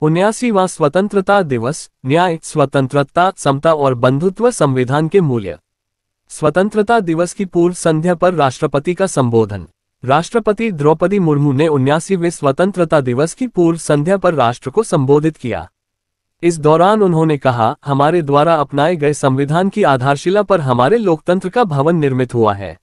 79वां स्वतंत्रता दिवस, न्याय, स्वतंत्रता, समता और बंधुत्व संविधान के मूल्य। स्वतंत्रता दिवस की पूर्व संध्या पर राष्ट्रपति का संबोधन। राष्ट्रपति द्रौपदी मुर्मू ने 79वें स्वतंत्रता दिवस की पूर्व संध्या पर राष्ट्र को संबोधित किया। इस दौरान उन्होंने कहा, हमारे द्वारा अपनाए गए संविधान की आधारशिला पर हमारे लोकतंत्र का भवन निर्मित हुआ है।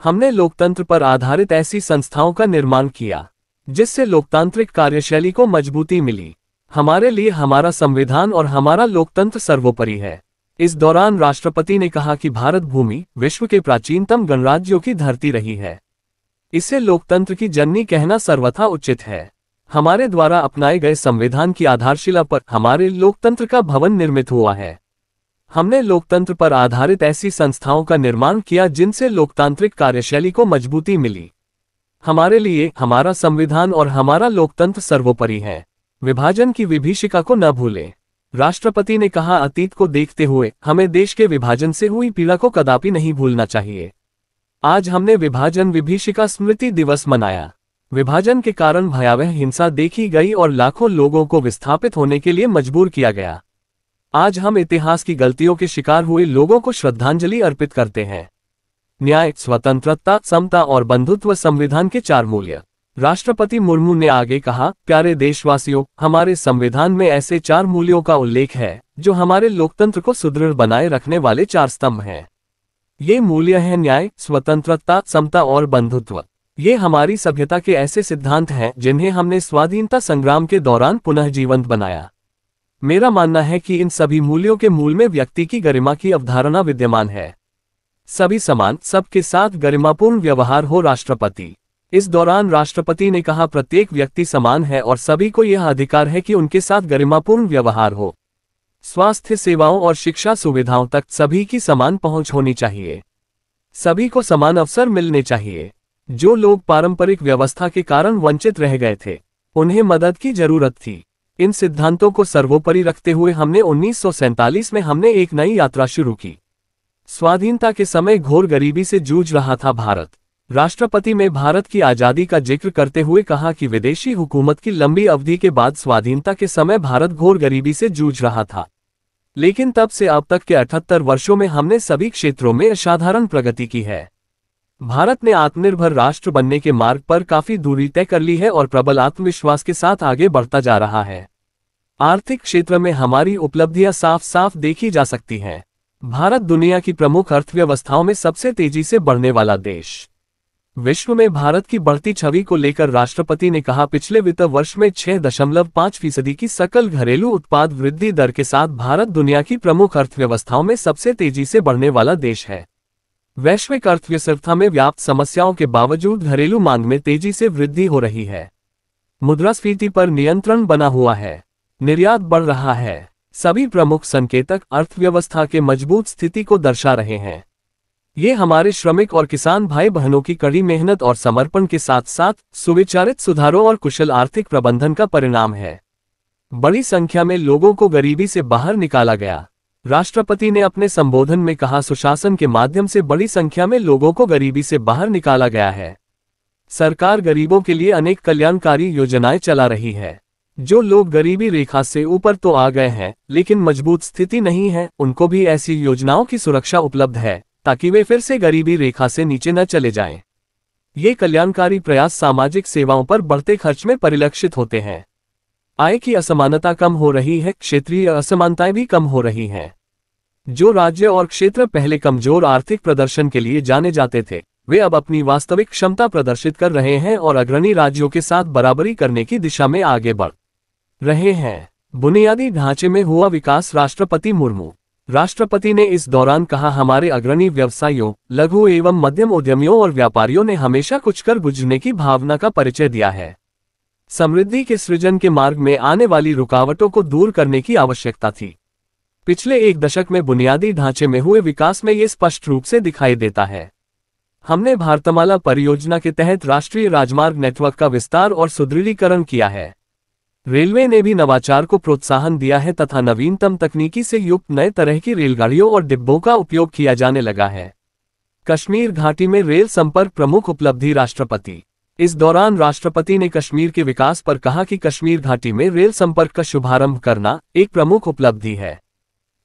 हमने लोकतंत्र पर आधारित ऐसी संस्थाओं का निर्माण किया जिससे लोकतांत्रिक कार्यशैली को मजबूती मिली। हमारे लिए हमारा संविधान और हमारा लोकतंत्र सर्वोपरि है। इस दौरान राष्ट्रपति ने कहा कि भारत भूमि विश्व के प्राचीनतम गणराज्यों की धरती रही है। इसे लोकतंत्र की जननी कहना सर्वथा उचित है। हमारे द्वारा अपनाए गए संविधान की आधारशिला पर हमारे लोकतंत्र का भवन निर्मित हुआ है। हमने लोकतंत्र पर आधारित ऐसी संस्थाओं का निर्माण किया जिनसे लोकतांत्रिक कार्यशैली को मजबूती मिली। हमारे लिए हमारा संविधान और हमारा लोकतंत्र सर्वोपरि है। विभाजन की विभीषिका को न भूलें। राष्ट्रपति ने कहा, अतीत को देखते हुए हमें देश के विभाजन से हुई पीड़ा को कदापि नहीं भूलना चाहिए। आज हमने विभाजन विभीषिका स्मृति दिवस मनाया। विभाजन के कारण भयावह हिंसा देखी गई और लाखों लोगों को विस्थापित होने के लिए मजबूर किया गया। आज हम इतिहास की गलतियों के शिकार हुए लोगों को श्रद्धांजलि अर्पित करते हैं। न्याय, स्वतंत्रता, समता और बंधुत्व संविधान के 4 मूल्य। राष्ट्रपति मुर्मू ने आगे कहा, प्यारे देशवासियों, हमारे संविधान में ऐसे 4 मूल्यों का उल्लेख है जो हमारे लोकतंत्र को सुदृढ़ बनाए रखने वाले 4 स्तंभ हैं। ये मूल्य हैं न्याय, स्वतंत्रता, समता और बंधुत्व। ये हमारी सभ्यता के ऐसे सिद्धांत हैं जिन्हें हमने स्वाधीनता संग्राम के दौरान पुनः जीवंत बनाया। मेरा मानना है कि इन सभी मूल्यों के मूल में व्यक्ति की गरिमा की अवधारणा विद्यमान है। सभी समान, सबके साथ गरिमापूर्ण व्यवहार हो। राष्ट्रपति इस दौरान राष्ट्रपति ने कहा, प्रत्येक व्यक्ति समान है और सभी को यह अधिकार है कि उनके साथ गरिमापूर्ण व्यवहार हो। स्वास्थ्य सेवाओं और शिक्षा सुविधाओं तक सभी की समान पहुंच होनी चाहिए। सभी को समान अवसर मिलने चाहिए। जो लोग पारंपरिक व्यवस्था के कारण वंचित रह गए थे, उन्हें मदद की जरूरत थी। इन सिद्धांतों को सर्वोपरि रखते हुए हमने 1947 में एक नई यात्रा शुरू की। स्वाधीनता के समय घोर गरीबी से जूझ रहा था भारत। राष्ट्रपति ने भारत की आजादी का जिक्र करते हुए कहा कि विदेशी हुकूमत की लंबी अवधि के बाद स्वाधीनता के समय भारत घोर गरीबी से जूझ रहा था, लेकिन तब से अब तक के 78 वर्षों में हमने सभी क्षेत्रों में असाधारण प्रगति की है। भारत ने आत्मनिर्भर राष्ट्र बनने के मार्ग पर काफी दूरी तय कर ली है और प्रबल आत्मविश्वास के साथ आगे बढ़ता जा रहा है। आर्थिक क्षेत्र में हमारी उपलब्धियां साफ साफ देखी जा सकती हैं। भारत दुनिया की प्रमुख अर्थव्यवस्थाओं में सबसे तेजी से बढ़ने वाला देश। विश्व में भारत की बढ़ती छवि को लेकर राष्ट्रपति ने कहा, पिछले वित्त वर्ष में 6.5% की सकल घरेलू उत्पाद वृद्धि दर के साथ भारत दुनिया की प्रमुख अर्थव्यवस्थाओं में सबसे तेजी से बढ़ने वाला देश है। वैश्विक अर्थव्यवस्था में व्याप्त समस्याओं के बावजूद घरेलू मांग में तेजी से वृद्धि हो रही है। मुद्रास्फीति पर नियंत्रण बना हुआ है। निर्यात बढ़ रहा है। सभी प्रमुख संकेतक अर्थव्यवस्था के मजबूत स्थिति को दर्शा रहे हैं। ये हमारे श्रमिक और किसान भाई बहनों की कड़ी मेहनत और समर्पण के साथ साथ सुविचारित सुधारों और कुशल आर्थिक प्रबंधन का परिणाम है। बड़ी संख्या में लोगों को गरीबी से बाहर निकाला गया। राष्ट्रपति ने अपने संबोधन में कहा, सुशासन के माध्यम से बड़ी संख्या में लोगों को गरीबी से बाहर निकाला गया है। सरकार गरीबों के लिए अनेक कल्याणकारी योजनाएं चला रही है। जो लोग गरीबी रेखा से ऊपर तो आ गए हैं लेकिन मजबूत स्थिति नहीं है, उनको भी ऐसी योजनाओं की सुरक्षा उपलब्ध है ताकि वे फिर से गरीबी रेखा से नीचे न चले जाएं। ये कल्याणकारी प्रयास सामाजिक सेवाओं पर बढ़ते खर्च में परिलक्षित होते हैं। आय की असमानता कम हो रही है, क्षेत्रीय असमानताएं भी कम हो रही हैं। जो राज्य और क्षेत्र पहले कमजोर आर्थिक प्रदर्शन के लिए जाने जाते थे, वे अब अपनी वास्तविक क्षमता प्रदर्शित कर रहे हैं और अग्रणी राज्यों के साथ बराबरी करने की दिशा में आगे बढ़ रहे हैं। बुनियादी ढांचे में हुआ विकास। राष्ट्रपति मुर्मू। राष्ट्रपति ने इस दौरान कहा, हमारे अग्रणी व्यवसायियों, लघु एवं मध्यम उद्यमियों और व्यापारियों ने हमेशा कुछ कर गुजरने की भावना का परिचय दिया है। समृद्धि के सृजन के मार्ग में आने वाली रुकावटों को दूर करने की आवश्यकता थी। पिछले 1 दशक में बुनियादी ढांचे में हुए विकास में ये स्पष्ट रूप से दिखाई देता है। हमने भारतमाला परियोजना के तहत राष्ट्रीय राजमार्ग नेटवर्क का विस्तार और सुदृढ़ीकरण किया है। रेलवे ने भी नवाचार को प्रोत्साहन दिया है तथा नवीनतम तकनीकी से युक्त नए तरह की रेलगाड़ियों और डिब्बों का उपयोग किया जाने लगा है। कश्मीर घाटी में रेल संपर्क प्रमुख उपलब्धि। राष्ट्रपति इस दौरान राष्ट्रपति ने कश्मीर के विकास पर कहा कि कश्मीर घाटी में रेल संपर्क का शुभारंभ करना एक प्रमुख उपलब्धि है।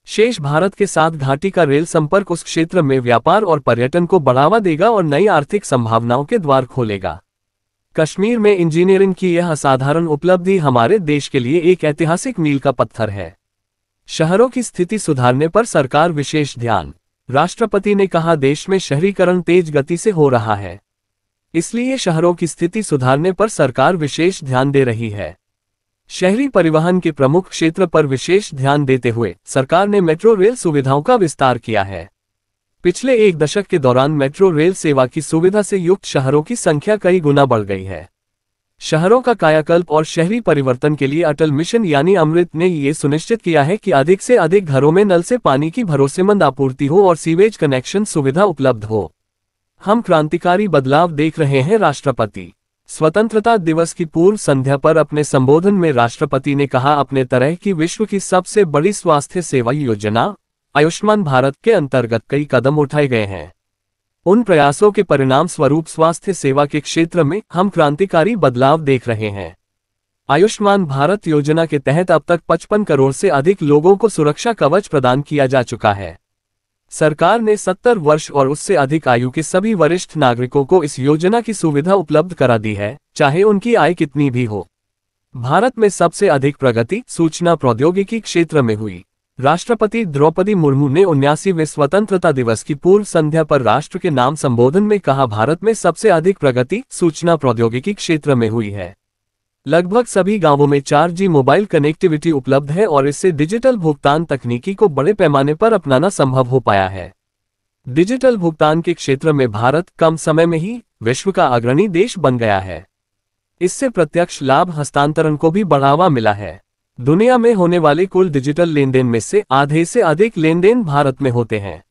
शेष भारत के साथ घाटी का रेल संपर्क उस क्षेत्र में व्यापार और पर्यटन को बढ़ावा देगा और नई आर्थिक संभावनाओं के द्वार खोलेगा। कश्मीर में इंजीनियरिंग की यह असाधारण उपलब्धि हमारे देश के लिए एक ऐतिहासिक मील का पत्थर है। शहरों की स्थिति सुधारने पर सरकार विशेष ध्यान। राष्ट्रपति ने कहा, देश में शहरीकरण तेज गति से हो रहा है, इसलिए शहरों की स्थिति सुधारने पर सरकार विशेष ध्यान दे रही है। शहरी परिवहन के प्रमुख क्षेत्र पर विशेष ध्यान देते हुए सरकार ने मेट्रो रेल सुविधाओं का विस्तार किया है। पिछले एक दशक के दौरान मेट्रो रेल सेवा की सुविधा से युक्त शहरों की संख्या कई गुना बढ़ गई है। शहरों का कायाकल्प और शहरी परिवर्तन के लिए अटल मिशन यानी अमृत ने ये सुनिश्चित किया है कि अधिक से अधिक घरों में नल से पानी की भरोसेमंद आपूर्ति हो और सीवेज कनेक्शन सुविधा उपलब्ध हो। हम क्रांतिकारी बदलाव देख रहे हैं। राष्ट्रपति स्वतंत्रता दिवस की पूर्व संध्या पर अपने संबोधन में राष्ट्रपति ने कहा, अपने तरह की विश्व की सबसे बड़ी स्वास्थ्य सेवा योजना आयुष्मान भारत के अंतर्गत कई कदम उठाए गए हैं। उन प्रयासों के परिणाम स्वरूप स्वास्थ्य सेवा के क्षेत्र में हम क्रांतिकारी बदलाव देख रहे हैं। आयुष्मान भारत योजना के तहत अब तक 55 करोड़ से अधिक लोगों को सुरक्षा कवच प्रदान किया जा चुका है। सरकार ने 70 वर्ष और उससे अधिक आयु के सभी वरिष्ठ नागरिकों को इस योजना की सुविधा उपलब्ध करा दी है, चाहे उनकी आय कितनी भी हो। भारत में सबसे अधिक प्रगति सूचना प्रौद्योगिकी क्षेत्र में हुई। राष्ट्रपति द्रौपदी मुर्मू ने 79वें स्वतंत्रता दिवस की पूर्व संध्या पर राष्ट्र के नाम संबोधन में कहा, भारत में सबसे अधिक प्रगति सूचना प्रौद्योगिकी क्षेत्र में हुई है। लगभग सभी गांवों में 4G मोबाइल कनेक्टिविटी उपलब्ध है और इससे डिजिटल भुगतान तकनीकी को बड़े पैमाने पर अपनाना संभव हो पाया है। डिजिटल भुगतान के क्षेत्र में भारत कम समय में ही विश्व का अग्रणी देश बन गया है। इससे प्रत्यक्ष लाभ हस्तांतरण को भी बढ़ावा मिला है। दुनिया में होने वाले कुल डिजिटल लेनदेन में से आधे से अधिक लेनदेन भारत में होते हैं।